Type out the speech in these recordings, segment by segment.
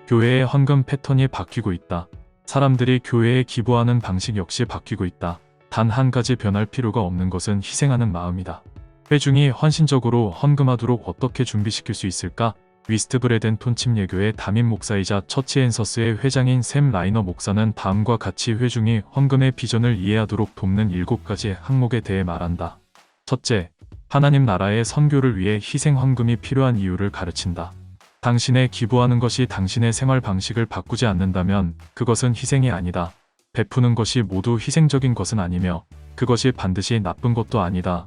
교회의 헌금 패턴이 바뀌고 있다. 사람들이 교회에 기부하는 방식 역시 바뀌고 있다. 단 한 가지 변할 필요가 없는 것은 희생하는 마음이다. 회중이 헌신적으로 헌금하도록 어떻게 준비시킬 수 있을까? 위스트브레덴 톤침 예교의 담임 목사이자 처치앤서스의 회장인 샘 라이너 목사는 다음과 같이 회중이 헌금의 비전을 이해하도록 돕는 7가지 항목에 대해 말한다. 첫째, 하나님 나라의 선교를 위해 희생 헌금이 필요한 이유를 가르친다. 당신의 기부하는 것이 당신의 생활 방식을 바꾸지 않는다면 그것은 희생이 아니다. 베푸는 것이 모두 희생적인 것은 아니며 그것이 반드시 나쁜 것도 아니다.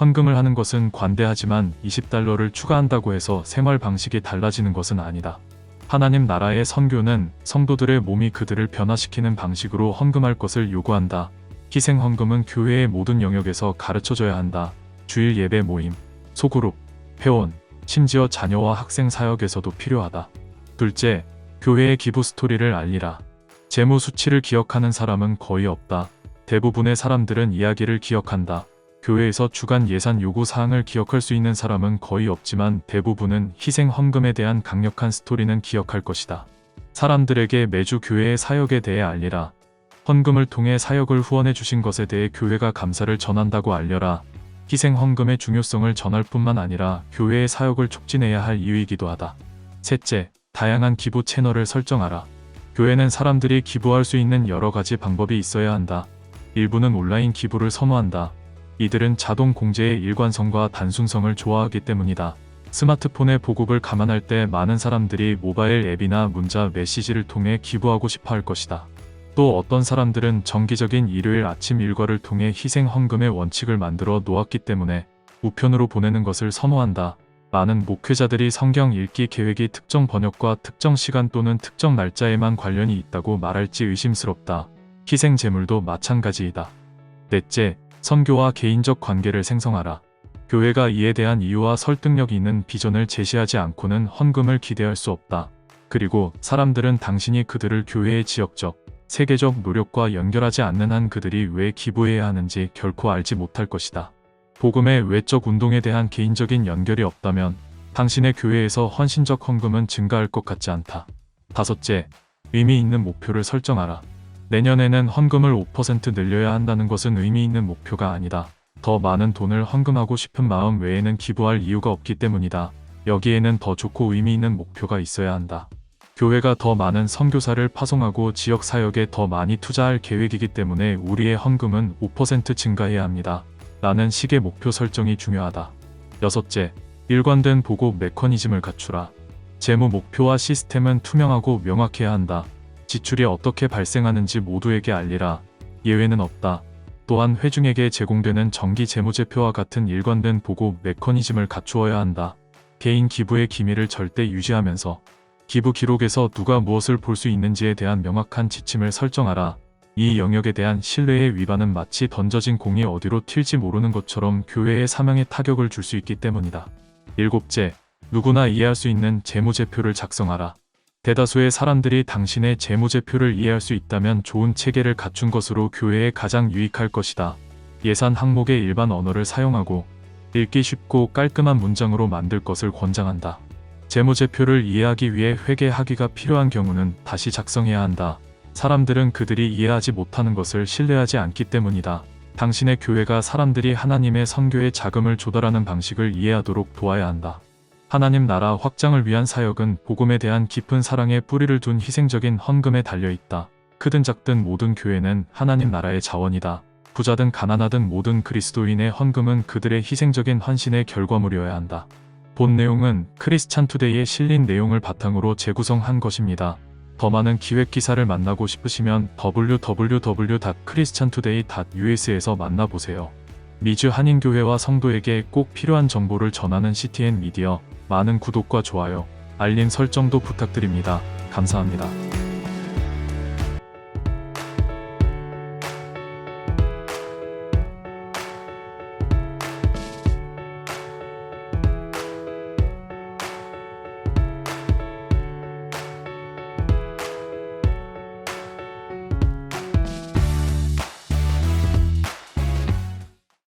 헌금을 하는 것은 관대하지만 $20를 추가한다고 해서 생활 방식이 달라지는 것은 아니다. 하나님 나라의 선교는 성도들의 몸이 그들을 변화시키는 방식으로 헌금할 것을 요구한다. 희생 헌금은 교회의 모든 영역에서 가르쳐져야 한다. 주일 예배 모임, 소그룹, 회원, 심지어 자녀와 학생 사역에서도 필요하다. 둘째, 교회의 기부 스토리를 알리라. 재무 수치를 기억하는 사람은 거의 없다. 대부분의 사람들은 이야기를 기억한다. 교회에서 주간 예산 요구 사항을 기억할 수 있는 사람은 거의 없지만 대부분은 희생 헌금에 대한 강력한 스토리는 기억할 것이다. 사람들에게 매주 교회의 사역에 대해 알리라. 헌금을 통해 사역을 후원해 주신 것에 대해 교회가 감사를 전한다고 알려라. 희생 헌금의 중요성을 전할 뿐만 아니라 교회의 사역을 촉진해야 할 이유이기도 하다. 셋째, 다양한 기부 채널을 설정하라. 교회는 사람들이 기부할 수 있는 여러 가지 방법이 있어야 한다. 일부는 온라인 기부를 선호한다. 이들은 자동 공제의 일관성과 단순성을 좋아하기 때문이다. 스마트폰의 보급을 감안할 때 많은 사람들이 모바일 앱이나 문자 메시지를 통해 기부하고 싶어 할 것이다. 또 어떤 사람들은 정기적인 일요일 아침 일과를 통해 희생 헌금의 원칙을 만들어 놓았기 때문에 우편으로 보내는 것을 선호한다. 많은 목회자들이 성경 읽기 계획이 특정 번역과 특정 시간 또는 특정 날짜에만 관련이 있다고 말할지 의심스럽다. 희생 제물도 마찬가지이다. 넷째, 선교와 개인적 관계를 생성하라. 교회가 이에 대한 이유와 설득력 있는 비전을 제시하지 않고는 헌금을 기대할 수 없다. 그리고 사람들은 당신이 그들을 교회의 지역적, 세계적 노력과 연결하지 않는 한 그들이 왜 기부해야 하는지 결코 알지 못할 것이다. 복음의 외적 운동에 대한 개인적인 연결이 없다면 당신의 교회에서 헌신적 헌금은 증가할 것 같지 않다. 다섯째, 의미 있는 목표를 설정하라. 내년에는 헌금을 5% 늘려야 한다는 것은 의미 있는 목표가 아니다. 더 많은 돈을 헌금하고 싶은 마음 외에는 기부할 이유가 없기 때문이다. 여기에는 더 좋고 의미 있는 목표가 있어야 한다. 교회가 더 많은 선교사를 파송하고 지역 사역에 더 많이 투자할 계획이기 때문에 우리의 헌금은 5% 증가해야 합니다. 라는 식의 목표 설정이 중요하다. 여섯째, 일관된 보고 메커니즘을 갖추라. 재무 목표와 시스템은 투명하고 명확해야 한다. 지출이 어떻게 발생하는지 모두에게 알리라. 예외는 없다. 또한 회중에게 제공되는 정기 재무제표와 같은 일관된 보고 메커니즘을 갖추어야 한다. 개인 기부의 기밀을 절대 유지하면서 기부 기록에서 누가 무엇을 볼 수 있는지에 대한 명확한 지침을 설정하라. 이 영역에 대한 신뢰의 위반은 마치 던져진 공이 어디로 튈지 모르는 것처럼 교회의 사명에 타격을 줄 수 있기 때문이다. 일곱째, 누구나 이해할 수 있는 재무제표를 작성하라. 대다수의 사람들이 당신의 재무제표를 이해할 수 있다면 좋은 체계를 갖춘 것으로 교회에 가장 유익할 것이다. 예산 항목의 일반 언어를 사용하고 읽기 쉽고 깔끔한 문장으로 만들 것을 권장한다. 재무제표를 이해하기 위해 회계하기가 필요한 경우는 다시 작성해야 한다. 사람들은 그들이 이해하지 못하는 것을 신뢰하지 않기 때문이다. 당신의 교회가 사람들이 하나님의 선교에 자금을 조달하는 방식을 이해하도록 도와야 한다. 하나님 나라 확장을 위한 사역은 복음에 대한 깊은 사랑에 뿌리를 둔 희생적인 헌금에 달려있다. 크든 작든 모든 교회는 하나님 나라의 자원이다. 부자든 가난하든 모든 그리스도인의 헌금은 그들의 희생적인 헌신의 결과물이어야 한다. 본 내용은 크리스찬 투데이에 실린 내용을 바탕으로 재구성한 것입니다. 더 많은 기획 기사를 만나고 싶으시면 www.christiantoday.us에서 만나보세요. 미주 한인교회와 성도에게 꼭 필요한 정보를 전하는 CTN 미디어, 많은 구독과 좋아요, 알림 설정도 부탁드립니다. 감사합니다.